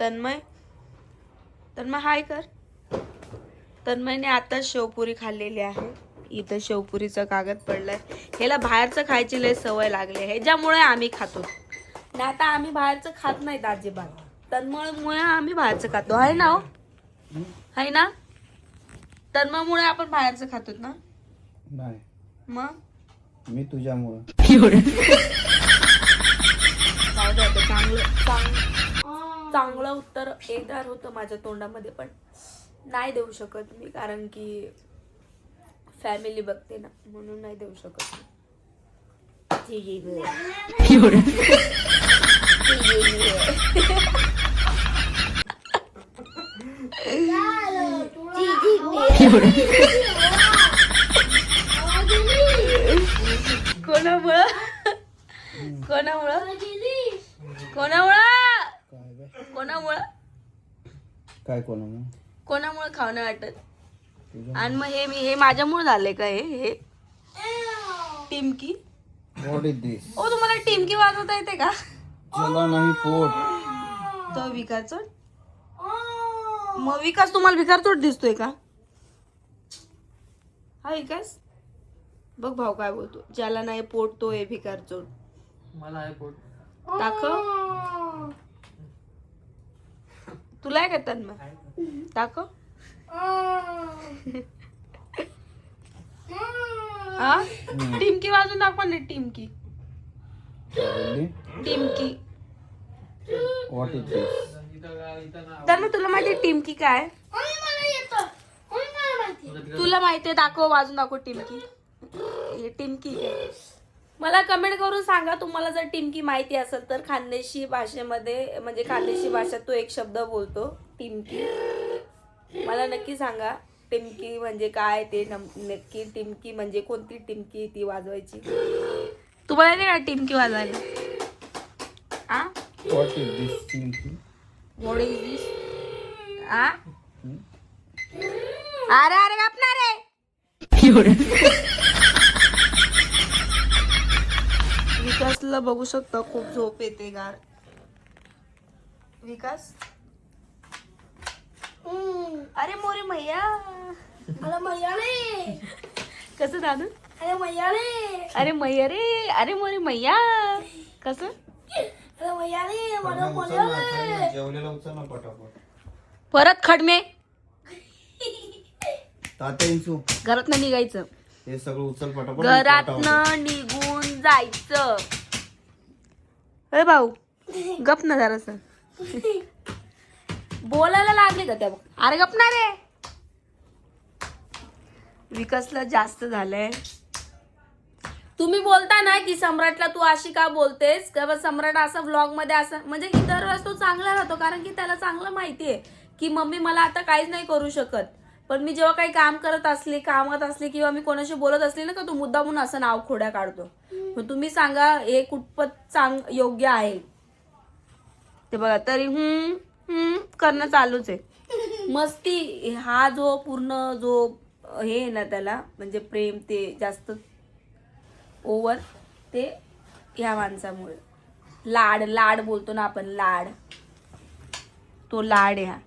तन्मय हाय कर. तन्मयने आता शेवपुरी खाल्लेली आहे. इथं शेवपुरीचा कागद पडलाय. ह्याला बाहेरचं खायची लय सवय लागली आहे, ह्याच्यामुळे आम्ही खातो. नाही आता आम्ही बाहेरचं खात नाहीत अजिबात. तन्मयमुळे आम्ही बाहेरचं खातो, आहे ना? आहे ना? तन्मयमुळे आपण बाहेरचं खातो ना? नाही, मग मी तुझ्यामुळं. चांगलं उत्तर येणार होतं माझ्या तोंडामध्ये, पण नाही देऊ शकत मी, कारण की फॅमिली बघते ना, म्हणून नाही देऊ शकत. कोणामुळं कोणामुळं कोणामुळं कोणामुळं काय कोणामुळं? कोणामुळं खावं नाही वाटत? आणि मग हे माझ्यामुळे झाले का? हे टिमकी. व्हॉट इज दिस? ओ तुम्हाला टिमकी वाजवता येते का? चला नाही पोट. तो विकासचोट. मग विकास तुम्हाला भिकारचोट दिसतोय का? हा विकास बघ भाऊ काय बोलतो. ज्याला नाही पोट तो आहे भिकारचोट. मला आहे पोट. दाखव. तुला आहे का तन्मय? दाखव. हा टिमकी वाजून दाखवा ना. टिमकी टिमकी. व्हॉट इज दिस? तर मग तुला माहिती टिमकी काय? तुला माहितीये? दाखव, वाजून दाखव टिमकी. हे टिमकी काय? मला कमेंट करून सांगा तुम्हाला जर टिमकी माहिती असेल तर. खानदेशी भाषेमध्ये, म्हणजे खानदेशी भाषेत तो एक शब्द बोलतो टिमकी. मला नक्की सांगा टिमकी म्हणजे काय ते. नक्की टिमकी म्हणजे कोणती टिमकी ती वाजवायची? तुम्हाला नाही का टिमकी वाजवायला? आ व्हॉट इज दिस टिमकी? What is this? आ अरे अरे गपना रे. विकासला बघू शकता खूप झोप येते गार. विकास अरे मोरे मैया. अरे मैया रे. कसं दादू? अरे मैया रे. अरे मैया रे. अरे मोरे मैया. कसं? अरे मैया रे. मला मैया रे. जेवलेला उचल ना पटापट. परत खडमे. तात्या इंचू घरातनं निघायचं. हे सगळं उचल पटापट. घरातनं निघून जायचं. अरे भाऊ गप ना जरास. बोलायला लागले का त्या? अरे गप ना रे. विकासला जास्त झालंय. तुम्ही बोलता ना की सम्राटला तू अशी का बोलतेस, किंवा सम्राट असा व्लॉग मध्ये असं, म्हणजे इतर वेळेस तो चांगला राहतो, कारण की त्याला चांगलं माहितीये की मम्मी मला आता काहीच नाही करू शकत. पण मी जेव्हा काही काम करत असले, कामात असले, किंवा मी कोणाशी बोलत असले ना, का तू मुद्दा म्हणून असं नाव खोड्या काढतो. मग तुम्ही सांगा हे कुठपत योग्य आहे ते बघा. तरी करणं चालूच आहे. मस्ती हा जो पूर्ण जो हे आहे ना त्याला, म्हणजे प्रेम ते जास्त ओव्हर ते ह्या माणसामुळे. लाड बोलतो ना आपण, लाड. तो लाड आहे हा.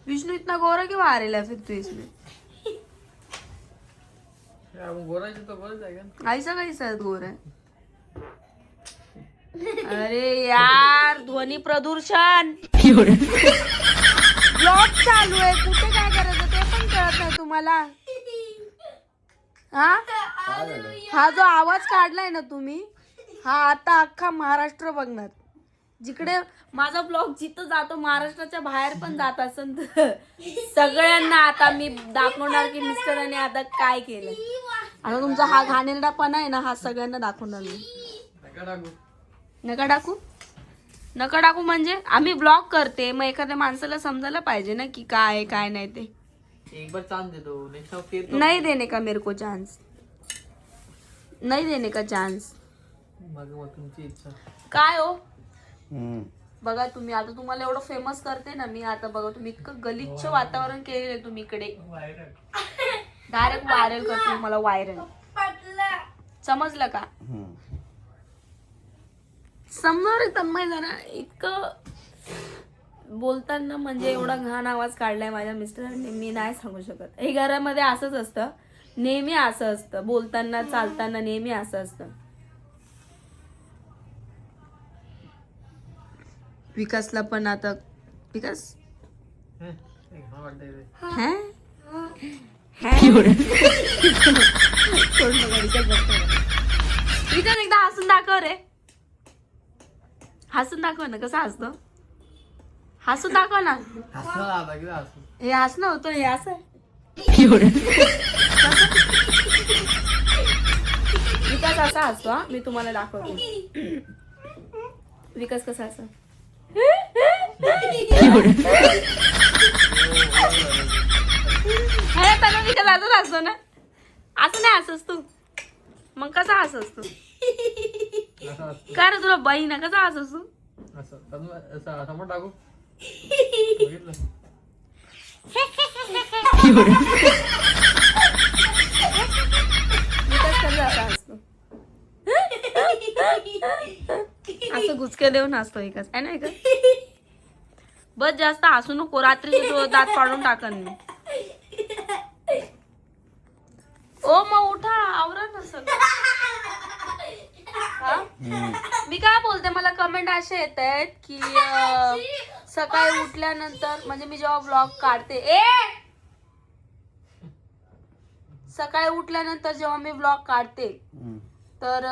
विष्णु इतना गोरा क्यों आ रहा है फिर तू इसमें? ऐसा कैसा गोरा है? अरे यार ध्वनी प्रदूषण. ब्लॉग चालू आहे, कुठे काय करायचं ते पण कळत नाही तुम्हाला? हा जो आवाज काढलाय ना तुम्ही, हा आता अख्खा महाराष्ट्र बघणार. जिकडे माझा ब्लॉग जिथं जातो, महाराष्ट्राच्या बाहेर पण जात असेल तर सगळ्यांना आता मी दाखवणार की मिस्टरांनी आता काय केलं. आता तुमचा हा घाणेरडापणा आहे ना, हा सगळ्यांना दाखवणार मी. नका टाकू म्हणजे आम्ही ब्लॉग करते, मग एखाद्या माणसाला समजायला पाहिजे ना की काय आहे काय नाही ते. एक बार चांस दे दो, नेक्स्ट नहीं देने का मेरे को चांस. नहीं देने का चांस. तुमची इच्छा काय हो? बघा तुम्ही आता, तुम्हाला एवढं फेमस करते ना मी आता. बघा तुम्ही इतकं गलिच्छ वातावरण केलेलं तुम्ही इकडे. डायरेक्ट व्हायरल करते मला. व्हायरल समजलं का? समोर तन्मय जरा इतकं बोलताना म्हणजे एवढा घाण आवाज काढलाय माझ्या मिस्टरांनी, मी नाही सांगू शकत. हे घरामध्ये असंच असतं, नेहमी असं असतं, बोलताना चालताना नेहमी असं असतं. विकासला पण आता विकास वाटतंय हा? हा? कोण बघा, विकास बघतोय. विकास एकदा हसून दाखव रे, हसून दाखव ना, कसं हसतो, हसून दाखव ना. हसणार आता किती हसू. हे हसणं होतं, हे असं विकास असा हसतो हा, मी तुम्हाला दाखवते. विकास कसा हसतो. हे त्याला विकास असंच हसतो ना, असं नाही हसस तू, मग कसा हसस तू. असं असतं. काय रे तुला बाई ना, कसा हसस तू. असं असं समोर टाकू बघितलं. विकास कसा असा हसतो, असं गुचके देऊन हसतो विकास, आहे ना विकास. बस जास्त हसू नको, रात्री तो दात पाडून टाकन मी. ओ मग उठा, आवरा ना सगळं. हा? मी काय बोलते, मला कमेंट असे येत आहेत की सकाळी उठल्यानंतर, म्हणजे मी जेव्हा ब्लॉग काढते, सकाळी उठल्यानंतर जेव्हा मी ब्लॉग काढते तर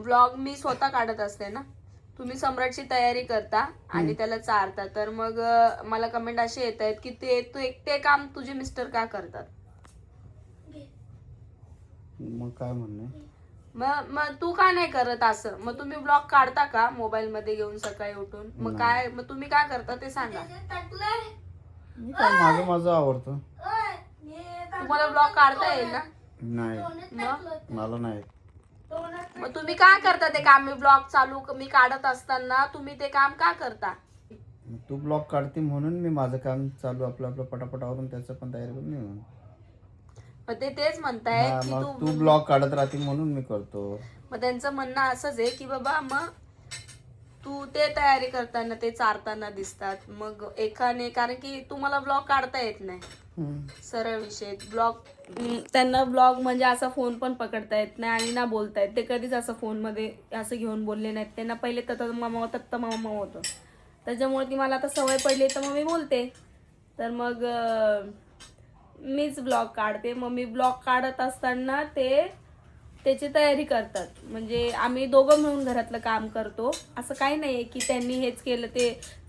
ब्लॉग मी स्वतः काढत असते ना, तुम्ही सम्राटची तयारी करता आणि त्याला चारता, तर मग मला कमेंट असे येत आहेत की ते काम तुझे मिस्टर का करतात. मग काय म्हणणे, मग तू का नाही करत असं. मग तुम्ही ब्लॉग काढता का मोबाईल मध्ये घेऊन सकाळी उठून, मग काय, मग तुम्ही काय करता ते सांगा. मी काय माझं आवडतं. तुम्हाला ब्लॉग काढता येईल ना. नाही, मग मला नाही. मग तुम्ही काय करता ते काम. मी ब्लॉग चालू मी काढत असताना तुम्ही ते काम का करता. तू ब्लॉग काढते म्हणून मी माझं काम चालू आपलं पटापट आवरून त्याचं पण तयारी करून येऊन. मग ते तेच म्हणताय की मग तू ब्लॉग काढत राहते म्हणून मी करतो. मग त्यांचं म्हणणं असंच आहे की बाबा मग तू ते तयारी करताना ते चारताना दिसतात मग एकाने, कारण की तुम्हाला ब्लॉग काढता येत नाही. सरळ विषय ब्लॉग, त्यांना ब्लॉग म्हणजे असा फोन पण पकडता येत नाही आणि ना बोलता येत. ते कधीच असं फोनमध्ये असं घेऊन बोलले नाहीत. त्यांना पहिले तत्त मामा होतं, त्याच्यामुळे ती मला आता सवय पडली तर मग मी बोलते. तर मग मीच ब्लॉग काढते. मग मी ब्लॉग काढत असताना त्याची तयारी करतात. म्हणजे आम्ही दोघं मिळून घरातलं काम करतो. असं काही नाही आहे की त्यांनी हेच केलं,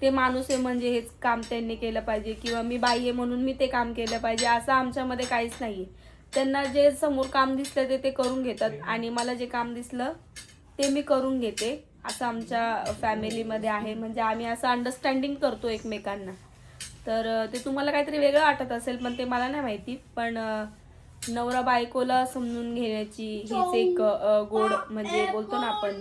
ते माणूस आहे म्हणजे हेच काम त्यांनी केलं पाहिजे, किंवा मी बाई आहे म्हणून मी ते काम केलं पाहिजे, असं आमच्यामध्ये काहीच नाही आहे. त्यांना जे समोर काम दिसलं ते करून घेतात आणि मला जे काम दिसलं ते मी करून घेते. असं आमच्या फॅमिलीमध्ये आहे. म्हणजे आम्ही असं अंडरस्टँडिंग करतो एकमेकांना. तर ते तुम्हाला काहीतरी वेगळं वाटत असेल पण ते मला नाही माहिती. पण नवरा बायकोला समजून घेण्याची हीच एक गोड, म्हणजे बोलतो ना आपण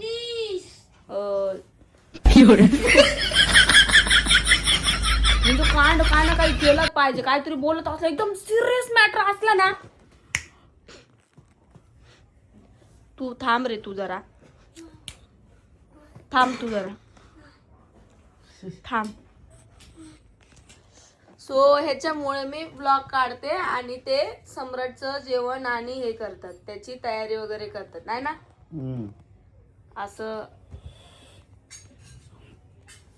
म्हणजे कांड काही केलंच पाहिजे. काहीतरी बोलत असलं एकदम सिरियस मॅटर असला ना, तू थांब रे, तू जरा थांब, तू जरा थांब. सो ह्याच्यामुळे मी ब्लॉग काढते आणि ते सम्राटचं जेवण आणि हे करतात, त्याची तयारी वगैरे करतात, नाही ना. असं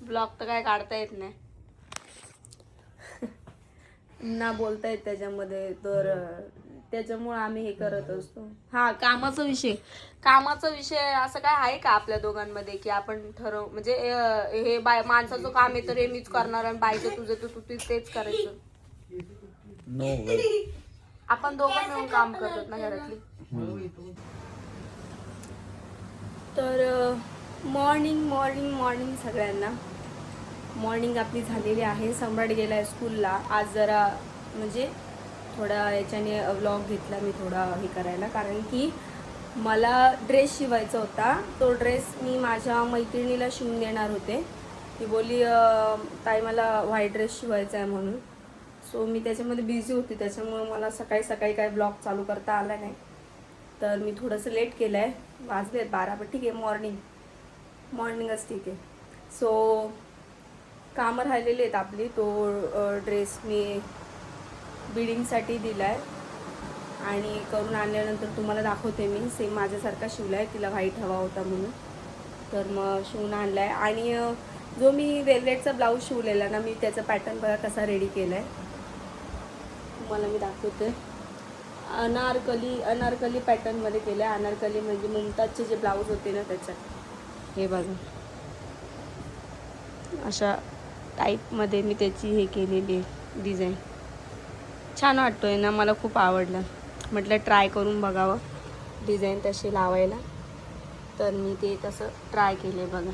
ब्लॉग तर काय काढता येत नाही ना, बोलता येत त्याच्यामध्ये. तर त्याच्यामुळे आम्ही हे करत असतो. हा, कामाचा विषय असं काय आहे का आपल्या दोघांमध्ये की आपण ठरव, म्हणजे हे माणसाचं काम आहे तर हे मीच करणार आणि बाईचं तुझं तू तेच करायचं. नो, आपण दोघं मिळून काम करतो ना घरातली. तर मॉर्निंग सगळ्यांना. मॉर्निंग आपली झालेली आहे. सम्राट गेलाय स्कूलला. आज जरा म्हणजे थोडा याच्याने व्लॉग घेतला मी थोडा हे करायला, कारण की मला ड्रेस शिवायचा होता. तो ड्रेस मी माझ्या मैत्रिणीला शिवून देणार होते. ती बोलली ताई मला व्हाईट ड्रेस शिवायचा आहे म्हणून. सो मी त्याच्यामध्ये बिझी होती, त्याच्यामुळे मला सकाळी काय ब्लॉग चालू करता आला नाही. तर मी थोडंसं लेट केलं आहे. वाजलेत 12, पण ठीक आहे. मॉर्निंग मॉर्निंगच ठीक आहे. सो कामं राहिलेली आहेत आपली. तो ड्रेस मी बिडिंगसाठी दिला आहे आणि करून आणल्यानंतर तुम्हाला दाखवते मी. सेम माझ्यासारखा शिवला आहे, तिला व्हाईट हवा होता म्हणून, तर मग शिवून आणला आहे. आणि जो मी वेलवेटचा ब्लाऊज शिवलेला ना, मी त्याचा पॅटर्न बघा कसा रेडी केला आहे, तुम्हाला मी दाखवते. अनारकली पॅटर्नमध्ये केलं आहे. अनारकली म्हणजे मुमताजचे जे ब्लाऊज होते ना त्याच्यात. हे बघा अशा टाईपमध्ये मी त्याची हे केलेली आहे डिझाईन. छान वाटतोय ना, मला खूप आवडलं. म्हटलं ट्राय करून बघावं डिझाईन तशी लावायला, तर मी ते तसं ट्राय केले. बघा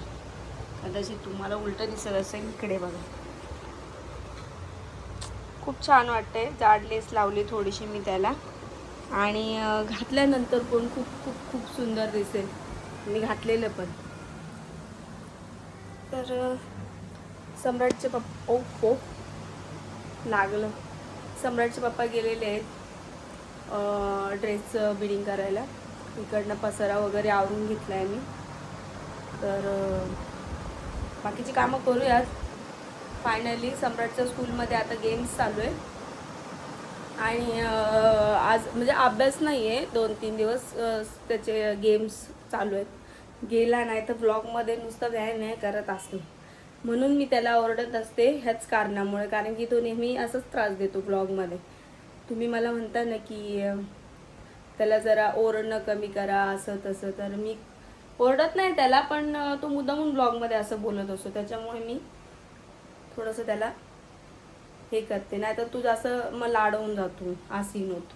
कदाचित तुम्हाला उलटं दिसत असेल, इकडे बघा खूप छान वाटते. जाड लेस लावली थोडीशी मी त्याला आणि घातल्यानंतर पण खूप खूप खूप सुंदर दिसेल. मी घातलेलं पण. तर सम्राटचे पप्पा हो लागलं. सम्राटचे पप्पा गेलेले आहेत ड्रेसचं बिडिंग करायला. इकडनं पसारा वगैरे आवरून घेतला आहे मी. तर बाकीची कामं करूयात. फायनली सम्राटच्या स्कूलमध्ये आता गेम्स चालू आहे आणि आज म्हणजे अभ्यास नाही आहे, 2-3 दिवस त्याचे गेम्स चालू आहेत. गेला नाही तर ब्लॉगमध्ये नुसतं व्यायाम नाही करत असतो, म्हणून मी त्याला ओरडत असते ह्याच कारणामुळे. कारण की तो नेहमी असंच त्रास देतो ब्लॉगमध्ये. तुम्ही मला म्हणता ना की त्याला जरा ओरडणं कमी करा असं तसं, तर मी ओरडत नाही त्याला, पण तो मुद्दामून ब्लॉगमध्ये असं बोलत असतो. त्याच्यामुळे मी थोडंसं त्याला हे करते, नाही तर तू जास्त मग लाडवून जातो, आसीन होतो.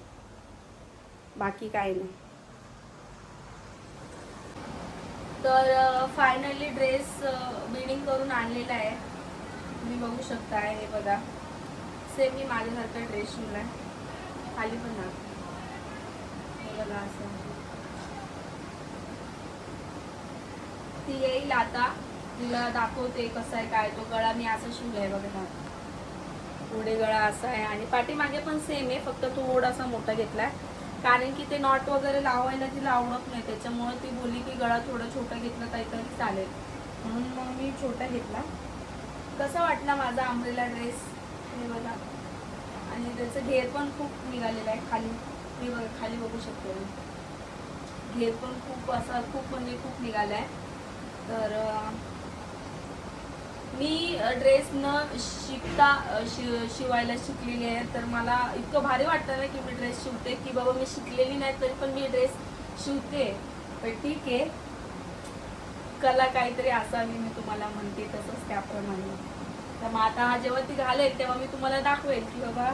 बाकी काय नाही. तर फायनली ड्रेस बिडिंग करून आणलेला आहे. तुम्ही बघू शकता. हे बघा सेम मी माझ्यासारखा ड्रेस शिवला आहे. खाली पण ना हे बघा असं. ती येईल आता, तिला दाखवते कसं आहे काय. तो गळा मी असा शिवलाय बघा, पुढे गळा असा आहे आणि पाठीमागे पण सेम आहे, फक्त थोडासा मोठा घेतलाय. कारण की ते नॉट वगैरे लावायला तिला आवडत नाही, त्याच्यामुळे ती बोलली की गळा थोडा छोटा घेतला तरी चालेल, म्हणून मग मी छोटा घेतला. कसा वाटला माझा अंब्रेला ड्रेस हे बघा. आणि त्याचं घेर पण खूप निघालेला आहे खाली. मी बघा खाली बघू शकतो, घेर पण खूप असा खूप म्हणजे खूप निघाला आहे. तर मी ड्रेस न शिकता शिवायला शिकलेली आहे. तर मला इतकं भारी वाटतं ना की मी ड्रेस शिवते, की बाबा मी शिकलेली नाही तरी पण मी ड्रेस शिवते. पण ठीक आहे, कला काहीतरी असावी, मी तुम्हाला म्हणते तसंच त्याप्रमाणे. तर मग आता जेव्हा ती घालेल तेव्हा मी तुम्हाला दाखवेल की बाबा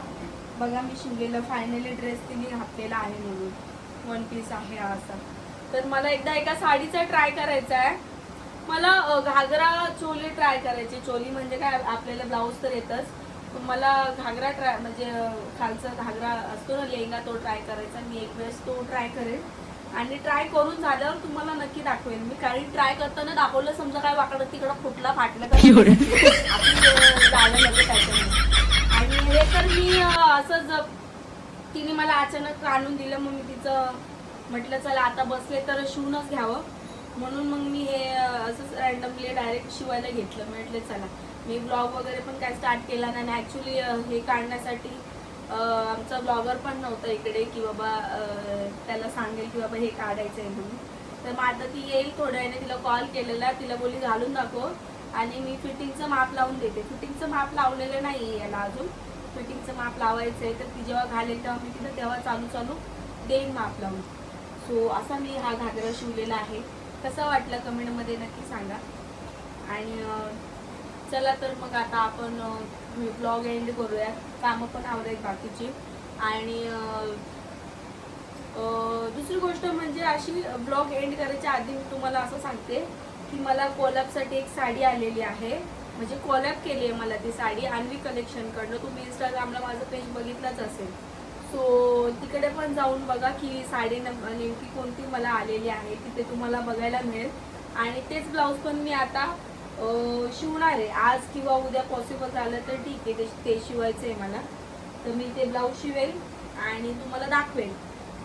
बघा मी शिवलेलं फायनली ड्रेस तिने घातलेला आहे म्हणून. 1 पीस आहे असा. तर मला एकदा एका साडीचा ट्राय करायचा आहे. मला घागरा चोली ट्राय करायची. चोली म्हणजे काय, आपल्याला ब्लाऊज तर येतच, पण मला घागरा ट्राय म्हणजे खालचा घागरा असतो ना लेहंगा, तो ट्राय करायचा. मी एक वेळेस तो ट्राय करेल आणि ट्राय करून झाल्यावर तुम्हाला नक्की दाखवेल मी. कारण ट्राय करताना दाखवलं समजा काय वाकडं तिकडं फुटला फाटलं तर झालं नको त्याच्यामध्ये. आणि हे तर मी असंच तिने मला अचानक आणून दिलं, मग मी तिचं म्हटलं चला आता बसले तर शिवूनच घ्यावं, म्हणून मग मी हे असंच रॅन्डमली डायरेक्ट शिवायला घेतलं. म्हटलं चला, मी ब्लॉग वगैरे पण काय स्टार्ट केला नाही. ॲक्च्युली हे काढण्यासाठी आमचा ब्लॉगर पण नव्हता इकडे की बाबा त्याला सांगेल की बाबा हे काढायचं आहे म्हणून. तर मग आता ती येईल थोड्या वेळाने. तिला कॉल केलेला, तिला बोली घालून दाखव आणि मी फिटिंगचं माप लावून देते. फिटिंगचं माप लावलेलं नाही आहे याला अजून, फिटिंगचं माप लावायचं आहे. तर ती जेव्हा घालेल तेव्हा मी तिला तेव्हा चालू देईन माप लावून. सो असा मी हा घागरा शिवलेला आहे. कसं वाटलं कमेंटमध्ये नक्की सांगा. आणि चला तर मग आता आपण ब्लॉग एंड करूया. कामं पण आवडेल बाकीची. आणि दुसरी गोष्ट म्हणजे अशी ब्लॉग एंड करायच्या आधी मी तुम्हाला असं सांगते की मला कोलॅबसाठी एक साडी आलेली आहे. म्हणजे कोलॅब केली आहे मला ती साडी अन्वी कलेक्शनकडनं. तुम्ही इंस्टाग्रामला माझं पेज बघितलंच असेल. सो तिकडे पण जाऊन बघा की साडी नेमकी कोणती मला आलेली आहे, तिथे तुम्हाला बघायला मिळेल. आणि तेच ब्लाऊज पण मी आता शिवणार आहे. आज किंवा उद्या पॉसिबल झालं तर ठीक आहे, ते शिवायचं आहे मला. तर मी ते ब्लाऊज शिवेल आणि तुम्हाला दाखवेल.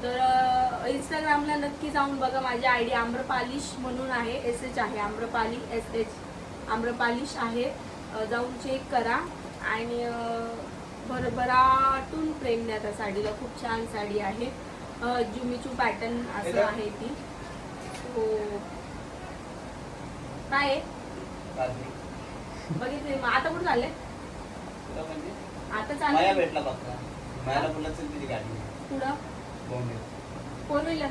तर इंस्टाग्रामला नक्की जाऊन बघा. माझी आय डी आम्रपालिश म्हणून आहे, SH आहे, आम्रपाली SH आम्रपालिश आहे. जाऊन चेक करा आणि भरभराटून प्रेम द्या त्या साडीला. खूप छान साडी आहे. जुमीचू पॅटर्न असं आहे ती. हो काय आहे? बघितले मग आता कुठं चालले? आता चालले भेटला बघा मायाला बोलला चल तुझी गाडी पुढं बॉम्बे फोर व्हीलर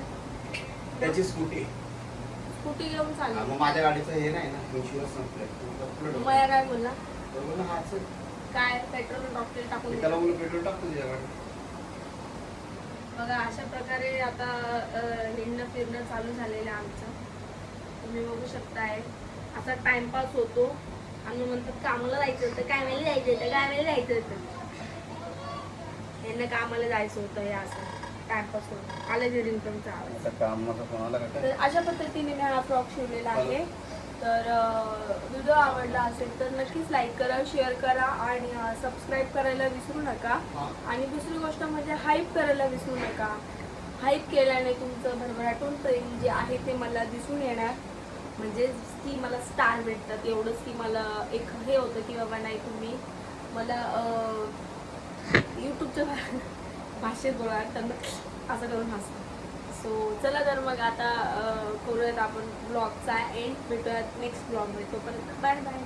त्याची स्कूटी स्कूटी घेऊन चालले. मग माझ्या गाडीचं हे नाही ना इन्शुरन्स संपलंय मया काय बोलला? तो बोलला हा चल काय पेट्रोल डॉक्टर टाकून त्याला बोललो पेट्रोल टाकतो तुझ्या गाडीत. बघा अशा प्रकारे आता हिंडणं फिरणं चालू झालेलं आहे आमचं. तुम्ही बघू शकताय. असा टाइमपास होतो आणि म्हणतात कामाला जायचं होतं, काय वेळेला जायचं होतं, काय वेळेला जायचं होतं. यांना कामाला जायचं होतं हे असं टाइमपास होतं. आलं घरी तुमचा आवाज. आता कामाचा फोन आला का तर काय? अशा पद्धतीने मी हा फ्रॉक शिवलेला आहे. तर व्हिडिओ आवडला असेल तर नक्कीच लाईक करा, शेअर करा आणि सबस्क्राईब करायला विसरू नका. आणि दुसरी गोष्ट म्हणजे हाईप करायला विसरू नका. हाईप केल्याने तुमचं भरभराटून प्रेम जे आहे ते मला दिसून येणार. म्हणजे की मला स्टार भेटतात एवढंच की मला एक हे होतं की बाबा नाही तुम्ही मला यूट्यूबच्या भाषेत बोलणार त्यांना असं करून हसतं. सो चला तर मग आता करूयात आपण ब्लॉगचा एंड. भेटूयात नेक्स्ट ब्लॉगमध्ये. तोपर्यंत बाय बाय.